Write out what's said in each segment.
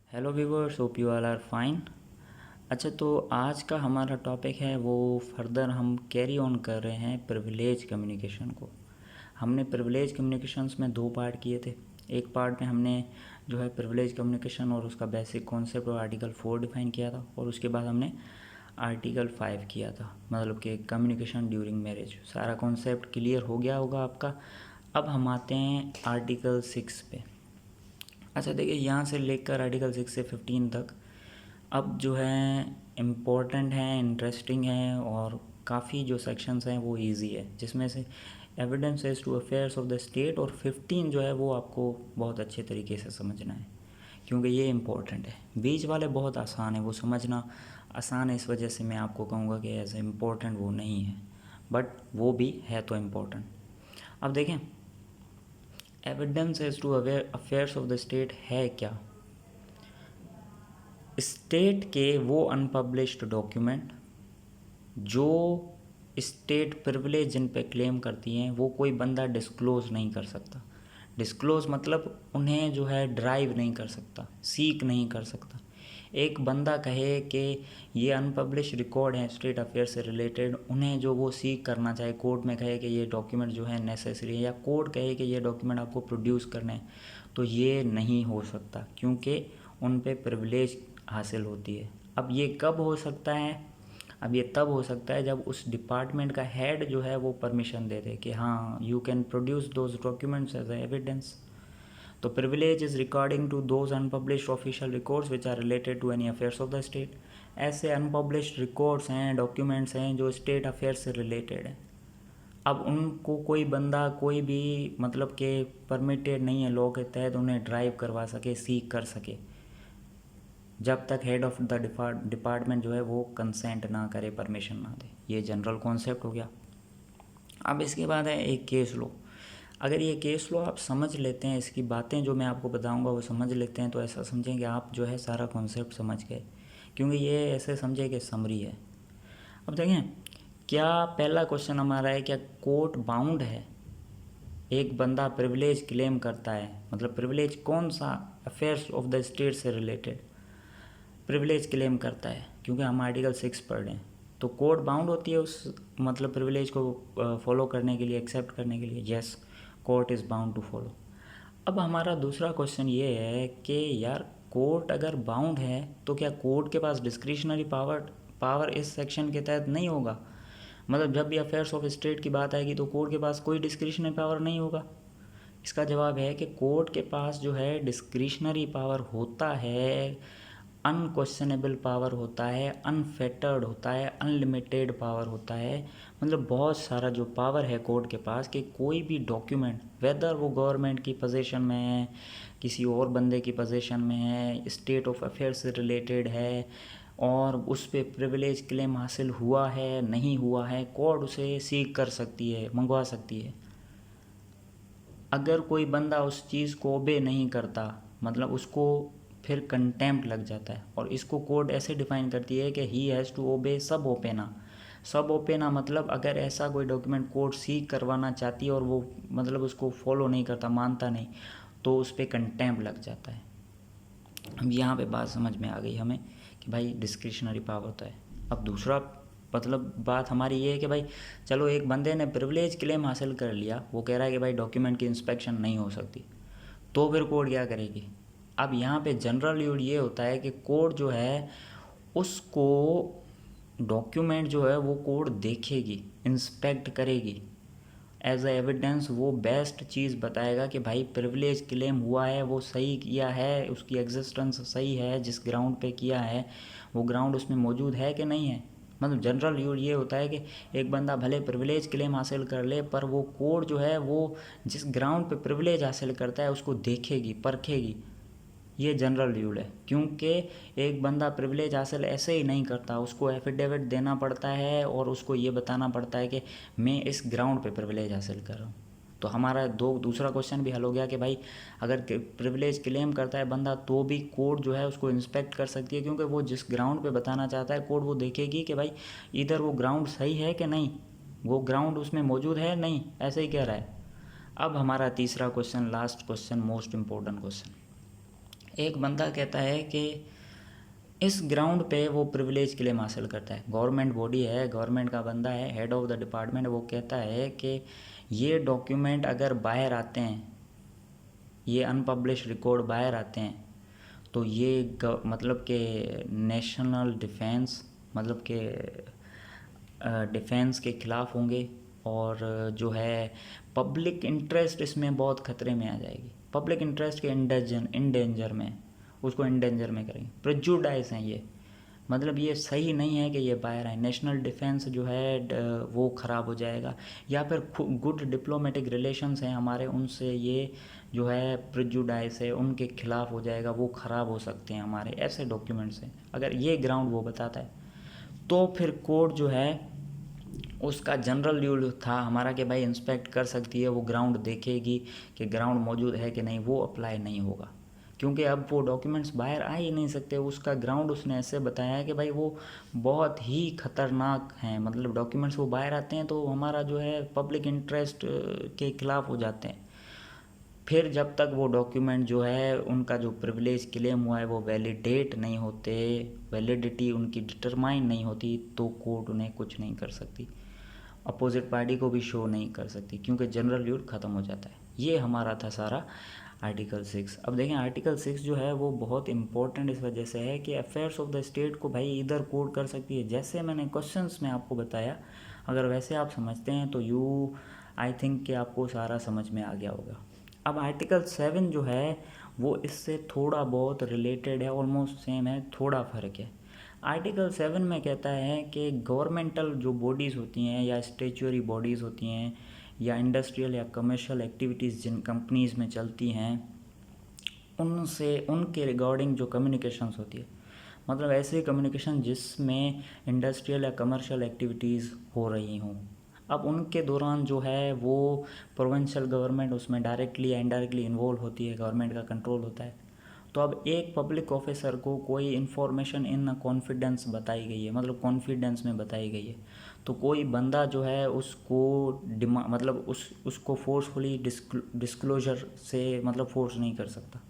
Hello viewers, hope you all are fine. अच्छा, तो आज का हमारा टॉपिक है वो फर्दर हम कैरी ऑन कर रहे हैं प्रिविलेज कम्युनिकेशन को। हमने प्रिविलेज कम्युनिकेशंस में दो पार्ट किए थे। एक पार्ट में हमने जो है प्रिविलेज कम्युनिकेशन और उसका बेसिक कॉन्सेप्ट और आर्टिकल 4 डिफाइन किया था, और उसके बाद हमने आर्टिकल 5 किया था, मतलब कि कम्युनिकेशन ड्यूरिंग मैरिज। सारा कॉन्सेप्ट क्लियर हो गया होगा आपका। अब हम आते हैं आर्टिकल 6 पे। अच्छा देखिए, यहाँ से लेकर आर्टिकल 6 से 15 तक अब जो है इम्पोर्टेंट है, इंटरेस्टिंग है, और काफ़ी जो सेक्शंस हैं वो इजी है, जिसमें से evidence as to affairs of the state और 15 जो है वो आपको बहुत अच्छे तरीके से समझना है, क्योंकि ये इम्पोर्टेंट है। बीच वाले बहुत आसान है, वो समझना आसान है, इस वजह से मैं आपको कहूँगा कि एज ए इम्पोर्टेंट वो नहीं है, बट वो भी है तो इम्पोर्टेंट। अब देखें, evidence as to affairs of the state है क्या? स्टेट के वो अनपब्लिश्ड डॉक्यूमेंट जो स्टेट प्रिविलेज जिन पे क्लेम करती हैं वो कोई बंदा डिस्क्लोज़ नहीं कर सकता। डिस्क्लोज़ मतलब उन्हें जो है ड्राइव नहीं कर सकता, सीक नहीं कर सकता। एक बंदा कहे कि ये अनपब्लिश रिकॉर्ड हैं स्टेट अफेयर से रिलेटेड, उन्हें जो वो सीक करना चाहे, कोर्ट में कहे कि ये डॉक्यूमेंट जो है नेसेसरी है, या कोर्ट कहे कि ये डॉक्यूमेंट आपको प्रोड्यूस करने हैं, तो ये नहीं हो सकता, क्योंकि उन पे प्रिविलेज हासिल होती है। अब ये कब हो सकता है? अब ये तब हो सकता है जब उस डिपार्टमेंट का हेड जो है वो परमिशन दे दे कि हाँ, you can produce those documents as evidence. तो privilege is recording to those unpublished official records which are related to any affairs of the state. ऐसे अनपब्लिश्ड रिकॉर्ड्स हैं, डॉक्यूमेंट्स हैं जो स्टेट अफेयर्स से रिलेटेड हैं। अब उनको कोई बंदा कोई भी मतलब कि परमिटेड नहीं है लॉ के तहत उन्हें ड्राइव करवा सके, सीक कर सके, जब तक हेड ऑफ द डिपार्टमेंट जो है वो कंसेंट ना करे, परमिशन ना दे। ये जनरल कॉन्सेप्ट हो गया। अब इसके बाद है एक केस लो। अगर ये केस लो आप समझ लेते हैं, इसकी बातें जो मैं आपको बताऊंगा वो समझ लेते हैं, तो ऐसा समझें कि आप जो है सारा कॉन्सेप्ट समझ गए, क्योंकि ये ऐसे समझे कि समरी है। अब देखें, क्या पहला क्वेश्चन हमारा है, क्या कोर्ट बाउंड है? एक बंदा प्रिविलेज क्लेम करता है, मतलब प्रिविलेज कौन सा? अफेयर्स ऑफ द स्टेट से रिलेटेड प्रिविलेज क्लेम करता है, क्योंकि हम आर्टिकल 6 पढ़ रहे हैं, तो कोर्ट बाउंड होती है उस मतलब प्रिविलेज को फॉलो करने के लिए, एक्सेप्ट करने के लिए। Yes, court is bound to follow. अब हमारा दूसरा क्वेश्चन ये है कि यार, कोर्ट अगर बाउंड है तो क्या कोर्ट के पास डिस्क्रिशनरी पावर इस सेक्शन के तहत नहीं होगा? मतलब जब भी अफेयर्स ऑफ स्टेट की बात आएगी तो कोर्ट के पास कोई डिस्क्रिशनरी पावर नहीं होगा? इसका जवाब है कि कोर्ट के पास जो है डिस्क्रिशनरी पावर होता है, अनक्वेश्चनेबल पावर होता है, अनफेटर्ड होता है, अनलिमिटेड पावर होता है। मतलब बहुत सारा जो पावर है कोर्ट के पास कि कोई भी डॉक्यूमेंट, वेदर वो गवर्नमेंट की पोजीशन में है, किसी और बंदे की पोजीशन में है, स्टेट ऑफ अफेयर से रिलेटेड है, और उस पर प्रिविलेज क्लेम हासिल हुआ है नहीं हुआ है, कोर्ट उसे सीक कर सकती है, मंगवा सकती है। अगर कोई बंदा उस चीज़ को ओबे नहीं करता, मतलब उसको फिर कंटेम्प्ट लग जाता है, और इसको कोर्ट ऐसे डिफाइन करती है कि ही हैज़ टू ओबे सब ओपेना। सब ओपेना मतलब अगर ऐसा कोई डॉक्यूमेंट कोर्ट सीक करवाना चाहती है और वो मतलब उसको फॉलो नहीं करता, मानता नहीं, तो उस पर कंटेम्प्ट लग जाता है। अब यहाँ पे बात समझ में आ गई हमें कि भाई डिस्क्रिशनरी पावर होता है। अब दूसरा मतलब बात हमारी ये है कि भाई चलो, एक बंदे ने प्रिविलेज क्लेम हासिल कर लिया, वो कह रहा है कि भाई डॉक्यूमेंट की इंस्पेक्शन नहीं हो सकती, तो फिर कोर्ट क्या करेगी? अब यहाँ पे जनरल यूज ये होता है कि कोर्ट जो है उसको डॉक्यूमेंट जो है वो कोर्ट देखेगी, इंस्पेक्ट करेगी, एज ए एविडेंस वो बेस्ट चीज़ बताएगा कि भाई प्रिविलेज क्लेम हुआ है, वो सही किया है, उसकी एग्जिस्टेंस सही है, जिस ग्राउंड पे किया है वो ग्राउंड उसमें मौजूद है कि नहीं है। मतलब जनरल यूज ये होता है कि एक बंदा भले प्रिविलेज क्लेम हासिल कर ले, पर वो कोर्ट जो है वो जिस ग्राउंड पे प्रिविलेज हासिल करता है उसको देखेगी, परखेगी। ये जनरल रूल है, क्योंकि एक बंदा प्रिविलेज हासिल ऐसे ही नहीं करता, उसको एफिडेविट देना पड़ता है और उसको ये बताना पड़ता है कि मैं इस ग्राउंड पे प्रिविलेज हासिल कर रहा हूँ। तो हमारा दूसरा क्वेश्चन भी हल हो गया कि भाई अगर प्रिविलेज क्लेम करता है बंदा तो भी कोर्ट जो है उसको इंस्पेक्ट कर सकती है, क्योंकि वो जिस ग्राउंड पे बताना चाहता है कोर्ट वो देखेगी कि भाई इधर वो ग्राउंड सही है कि नहीं, वो ग्राउंड उसमें मौजूद है नहीं, ऐसे ही कह रहा है। अब हमारा तीसरा question, last question, most important question, एक बंदा कहता है कि इस ग्राउंड पे वो प्रिविलेज क्लेम हासिल करता है, गवर्नमेंट बॉडी है, गवर्नमेंट का बंदा है, हेड ऑफ द डिपार्टमेंट, वो कहता है कि ये डॉक्यूमेंट अगर बाहर आते हैं, ये अनपब्लिश रिकॉर्ड बाहर आते हैं, तो ये मतलब कि नेशनल डिफेंस, मतलब कि डिफेंस के ख़िलाफ़ होंगे, और जो है पब्लिक इंटरेस्ट इसमें बहुत ख़तरे में आ जाएगी, पब्लिक इंटरेस्ट के इंडेंजर में, उसको इंडेंजर में करेंगे, प्रेजुडाइज हैं ये, मतलब ये सही नहीं है कि ये बाहर आए, नेशनल डिफेंस जो है वो ख़राब हो जाएगा, या फिर गुड डिप्लोमेटिक रिलेशंस हैं हमारे उनसे, ये जो है प्रेजुडाइज है, उनके खिलाफ हो जाएगा, वो ख़राब हो सकते हैं हमारे, ऐसे डॉक्यूमेंट्स हैं। अगर ये ग्राउंड वो बताता है तो फिर कोर्ट जो है उसका जनरल रूल था हमारा कि भाई इंस्पेक्ट कर सकती है, वो ग्राउंड देखेगी कि ग्राउंड मौजूद है कि नहीं, वो अप्लाई नहीं होगा, क्योंकि अब वो डॉक्यूमेंट्स बाहर आ ही नहीं सकते, उसका ग्राउंड उसने ऐसे बताया है कि भाई वो बहुत ही ख़तरनाक हैं, मतलब डॉक्यूमेंट्स वो बाहर आते हैं तो हमारा जो है पब्लिक इंटरेस्ट के ख़िलाफ़ हो जाते हैं। फिर जब तक वो डॉक्यूमेंट जो है उनका जो प्रिविलेज क्लेम हुआ है वो वैलिडेट नहीं होते, वैलिडिटी उनकी डिटरमाइन नहीं होती, तो कोर्ट उन्हें कुछ नहीं कर सकती, अपोजिट पार्टी को भी शो नहीं कर सकती, क्योंकि जनरल रूल ख़त्म हो जाता है। ये हमारा था सारा आर्टिकल 6। अब देखें आर्टिकल 6 जो है वो बहुत इंपॉर्टेंट इस वजह से है कि अफेयर्स ऑफ द स्टेट को भाई इधर कोर्ट कर सकती है, जैसे मैंने क्वेश्चंस में आपको बताया, अगर वैसे आप समझते हैं तो आई थिंक कि आपको सारा समझ में आ गया होगा। अब आर्टिकल 7 जो है वो इससे थोड़ा बहुत रिलेटेड है, ऑलमोस्ट सेम है, थोड़ा फ़र्क है। आर्टिकल 7 में कहता है कि गवर्नमेंटल जो बॉडीज़ होती हैं या स्टेचुअरी बॉडीज़ होती हैं या इंडस्ट्रियल या कमर्शियल एक्टिविटीज़ जिन कंपनीज़ में चलती हैं, उनसे उनके रिगार्डिंग जो कम्युनिकेशंस होती है, मतलब ऐसे कम्युनिकेशन जिसमें इंडस्ट्रियल या कमर्शियल एक्टिविटीज़ हो रही हों, अब उनके दौरान जो है वो प्रोविंशियल गवर्नमेंट उसमें डायरेक्टली या इनडायरेक्टली इन्वॉल्व होती है, गवर्नमेंट का कंट्रोल होता है। तो अब एक पब्लिक ऑफिसर को कोई इन्फॉर्मेशन इन कॉन्फिडेंस बताई गई है, मतलब कॉन्फिडेंस में बताई गई है, तो कोई बंदा जो है उसको मतलब उसको फोर्सफुली डिस्क्लोजर से मतलब फोर्स नहीं कर सकता।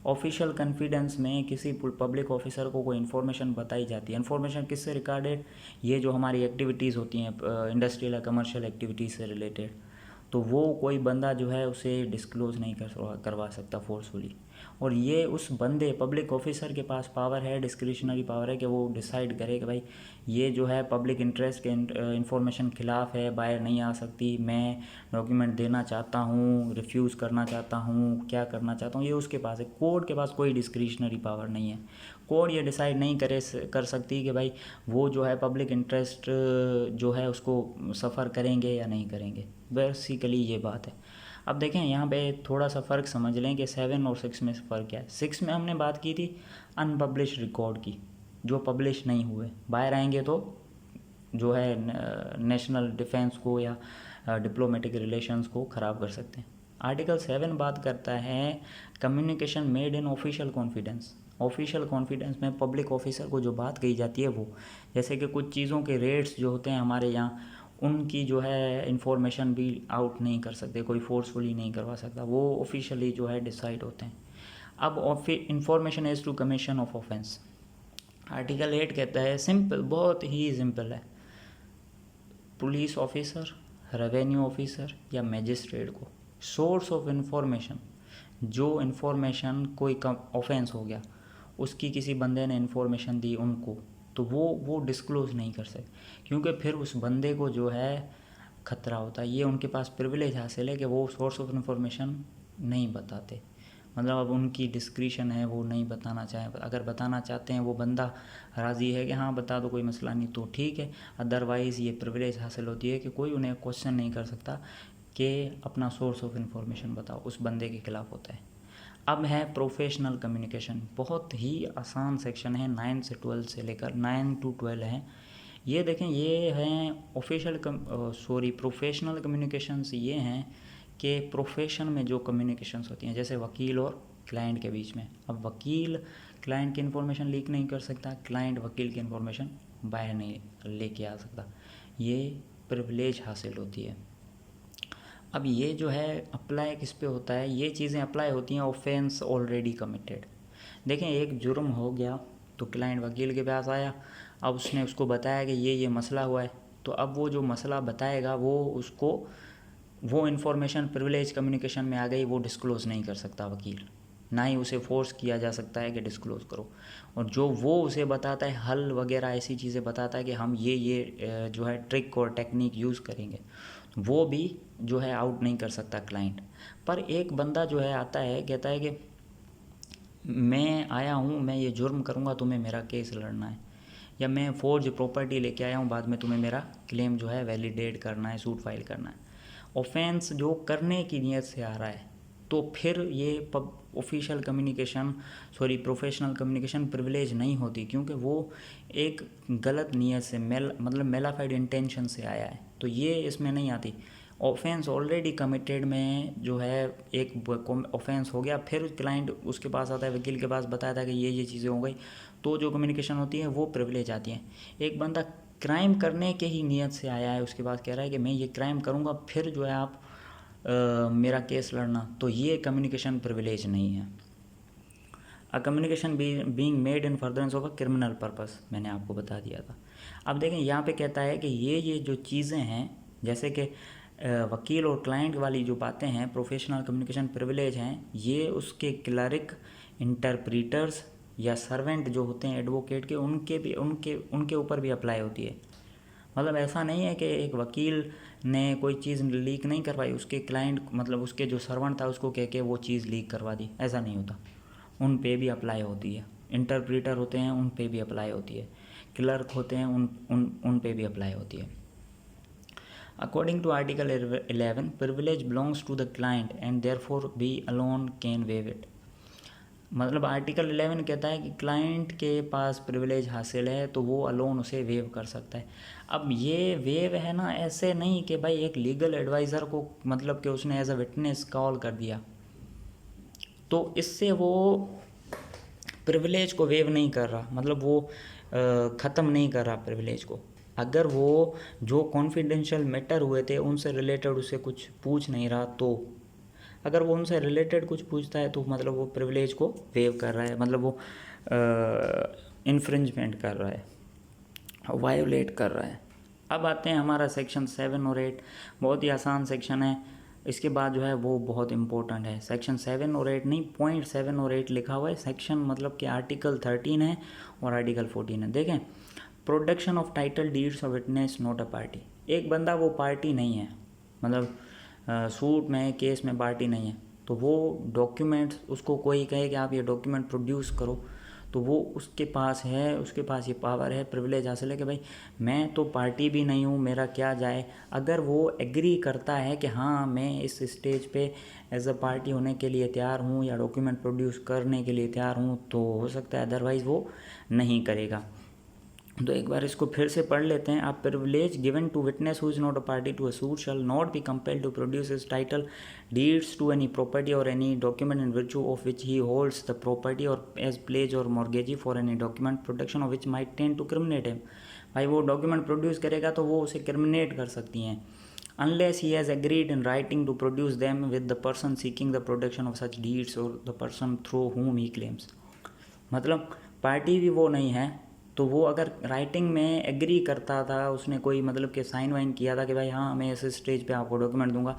ऑफिशियल कॉन्फिडेंस में किसी पब्लिक ऑफिसर को कोई इन्फॉर्मेशन बताई जाती है, इन्फॉर्मेशन किससे रिगार्डेड, ये जो हमारी एक्टिविटीज़ होती हैं इंडस्ट्रियल या कमर्शियल एक्टिविटीज़ से रिलेटेड, तो वो कोई बंदा जो है उसे डिस्क्लोज़ नहीं करवा सकता फोर्सफुली। और ये उस बंदे पब्लिक ऑफिसर के पास पावर है, डिस्क्रिशनरी पावर है कि वो डिसाइड करे कि भाई ये जो है पब्लिक इंटरेस्ट के इंफॉर्मेशन खिलाफ है, बाहर नहीं आ सकती, मैं डॉक्यूमेंट देना चाहता हूँ, रिफ्यूज़ करना चाहता हूँ, क्या करना चाहता हूँ, ये उसके पास है। कोर्ट के पास कोई डिस्क्रिशनरी पावर नहीं है, कोर्ट ये डिसाइड नहीं कर सकती कि भाई वो जो है पब्लिक इंटरेस्ट जो है उसको सफ़र करेंगे या नहीं करेंगे, बेसिकली ये बात है। अब देखें यहाँ पे थोड़ा सा फ़र्क समझ लें कि 7 और 6 में फ़र्क क्या है। 6 में हमने बात की थी अनपब्लिश रिकॉर्ड की, जो पब्लिश नहीं हुए, बाहर आएंगे तो जो है नेशनल डिफेंस को या डिप्लोमेटिक रिलेशंस को ख़राब कर सकते हैं। आर्टिकल 7 बात करता है communication made in official confidence. Official confidence में पब्लिक ऑफिसर को जो बात कही जाती है वो, जैसे कि कुछ चीज़ों के रेट्स जो होते हैं हमारे यहाँ, उनकी जो है इंफॉर्मेशन भी आउट नहीं कर सकते, कोई फोर्सफुली नहीं करवा सकता, वो ऑफिशियली जो है डिसाइड होते हैं। अब information as to commission of offence, article 8 कहता है, सिंपल, बहुत ही सिंपल है, पुलिस ऑफिसर, रेवेन्यू ऑफिसर या मैजिस्ट्रेट को सोर्स ऑफ इंफॉर्मेशन, जो इन्फॉर्मेशन कोई ऑफेंस हो गया, उसकी किसी बंदे ने इन्फॉर्मेशन दी उनको, तो वो डिस्क्लोज़ नहीं कर सकते, क्योंकि फिर उस बंदे को जो है ख़तरा होता है, ये उनके पास प्रिविलेज हासिल है कि वो सोर्स ऑफ इंफॉर्मेशन नहीं बताते, मतलब अब उनकी डिस्क्रिशन है, वो नहीं बताना चाहें, अगर बताना चाहते हैं वो बंदा राज़ी है कि हाँ बता दो कोई मसला नहीं तो ठीक है, अदरवाइज़ ये प्रिविलेज हासिल होती है कि कोई उन्हें क्वेश्चन नहीं कर सकता कि अपना सोर्स ऑफ इंफॉर्मेशन बताओ, उस बंदे के खिलाफ़ होता है। अब है प्रोफेशनल कम्युनिकेशन, बहुत ही आसान सेक्शन है, 9 से 12 से लेकर 9 to 12 है। ये देखें, ये हैं प्रोफेशनल कम्युनिकेशंस, ये हैं कि प्रोफेशन में जो कम्युनिकेशंस होती हैं, जैसे वकील और क्लाइंट के बीच में, अब वकील क्लाइंट की इन्फॉर्मेशन लीक नहीं कर सकता, क्लाइंट वकील की इन्फॉर्मेशन बाहर नहीं लेके आ सकता, ये प्रिविलेज हासिल होती है। अब ये जो है अप्लाई किस पे होता है, ये चीज़ें अप्लाई होती हैं ऑफेंस ऑलरेडी कमिटेड, देखें, एक जुर्म हो गया तो क्लाइंट वकील के पास आया, अब उसने उसको बताया कि ये मसला हुआ है, तो अब वो जो मसला बताएगा वो उसको वो इन्फॉर्मेशन प्रिविलेज कम्युनिकेशन में आ गई, वो डिस्क्लोज़ नहीं कर सकता वकील, ना ही उसे फोर्स किया जा सकता है कि डिस्क्लोज़ करो। और जो वो उसे बताता है, हल वगैरह ऐसी चीज़ें बताता है कि हम ये जो है ट्रिक और टेक्निक यूज़ करेंगे, वो भी जो है आउट नहीं कर सकता क्लाइंट। पर एक बंदा जो है आता है, कहता है कि मैं आया हूँ, मैं ये जुर्म करूँगा, तुम्हें मेरा केस लड़ना है, या मैं फोर्ज प्रॉपर्टी लेके आया हूँ, बाद में तुम्हें मेरा क्लेम जो है वैलिडेट करना है, सूट फाइल करना है। ऑफेंस जो करने की नीयत से आ रहा है, तो फिर ये official communication professional communication privilege नहीं होती, क्योंकि वो एक गलत नीयत से मतलब मेलाफाइड इंटेंशन से आया है, तो ये इसमें नहीं आती। ऑफेंस ऑलरेडी कमिटेड में जो है एक ऑफेंस हो गया, फिर क्लाइंट उसके पास आता है, वकील के पास बताया था कि ये चीज़ें हो गई, तो जो कम्युनिकेशन होती है वो प्रिविलेज आती है। एक बंदा क्राइम करने के ही नीयत से आया है, उसके बाद कह रहा है कि मैं ये क्राइम करूँगा, फिर जो है आप मेरा केस लड़ना, तो ये कम्युनिकेशन प्रिविलेज नहीं है। A communication being made in furtherance of a criminal purpose, मैंने आपको बता दिया था। अब देखें, यहाँ पे कहता है कि ये जो चीज़ें हैं, जैसे कि वकील और क्लाइंट वाली जो बातें हैं, प्रोफेशनल कम्युनिकेशन प्रिविलेज हैं, ये उसके क्लर्क, इंटरप्रीटर्स या सर्वेंट जो होते हैं एडवोकेट के, उनके ऊपर भी अप्लाई होती है। मतलब ऐसा नहीं है कि एक वकील ने कोई चीज़ लीक नहीं करवाई, उसके क्लाइंट मतलब उसके जो सर्वेंट था उसको कह के वो चीज़ लीक करवा दी, ऐसा नहीं होता। उन पे भी अप्लाई होती है। इंटरप्रीटर होते हैं, उन पे भी अप्लाई होती है। क्लर्क होते हैं, उन पे भी अप्लाई होती है। According to article 11, privilege belongs to the client and therefore we alone can waive it. मतलब आर्टिकल 11 कहता है कि क्लाइंट के पास प्रिविलेज हासिल है तो वो अलोन उसे वेव कर सकता है। अब ये वेव है ना, ऐसे नहीं कि भाई एक लीगल एडवाइज़र को मतलब कि उसने एज अ विटनेस कॉल कर दिया, तो इससे वो प्रिविलेज को वेव नहीं कर रहा, मतलब वो ख़त्म नहीं कर रहा प्रिविलेज को। अगर वो जो कॉन्फिडेंशियल मैटर हुए थे उनसे रिलेटेड उसे कुछ पूछ नहीं रहा, तो अगर वो उनसे रिलेटेड कुछ पूछता है तो मतलब वो प्रिविलेज को वेव कर रहा है, मतलब वो इन्फ्रिंजमेंट कर रहा है, वायोलेट कर रहा है। अब आते हैं हमारा सेक्शन 7 और 8, बहुत ही आसान सेक्शन है। इसके बाद जो है वो बहुत इंपॉर्टेंट है। सेक्शन 7 और 8 नहीं, पॉइंट 7 और 8 लिखा हुआ है। सेक्शन मतलब कि आर्टिकल 13 है और आर्टिकल 14 है। देखें, production of title deeds of witness not a party. एक बंदा वो पार्टी नहीं है, मतलब सूट में केस में पार्टी नहीं है, तो वो डॉक्यूमेंट्स उसको कोई कहे कि आप ये डॉक्यूमेंट प्रोड्यूस करो, तो वो उसके पास ये पावर है, प्रिविलेज हासिल है कि भाई मैं तो पार्टी भी नहीं हूँ, मेरा क्या जाए। अगर वो एग्री करता है कि हाँ मैं इस स्टेज पे एज अ पार्टी होने के लिए तैयार हूँ या डॉक्यूमेंट प्रोड्यूस करने के लिए तैयार हूँ, तो हो सकता है, अदरवाइज़ वो नहीं करेगा। तो एक बार इसको फिर से पढ़ लेते हैं। आप privilege given to witness who is not a party to a suit shall not be compelled to produce his title deeds to any property or any document in virtue of which he holds the property or as pledge or mortgagee for any document production of which might tend to criminate him. भाई वो document produce करेगा तो वो उसे क्रिमिनेट कर सकती हैं, unless he has agreed in writing to produce them with the person seeking the production of such deeds or the person through whom he claims। मतलब पार्टी भी वो नहीं है, तो वो अगर राइटिंग में एग्री करता था, उसने कोई मतलब कि साइन वाइन किया था कि भाई हाँ मैं इस स्टेज पे आपको डॉक्यूमेंट दूंगा,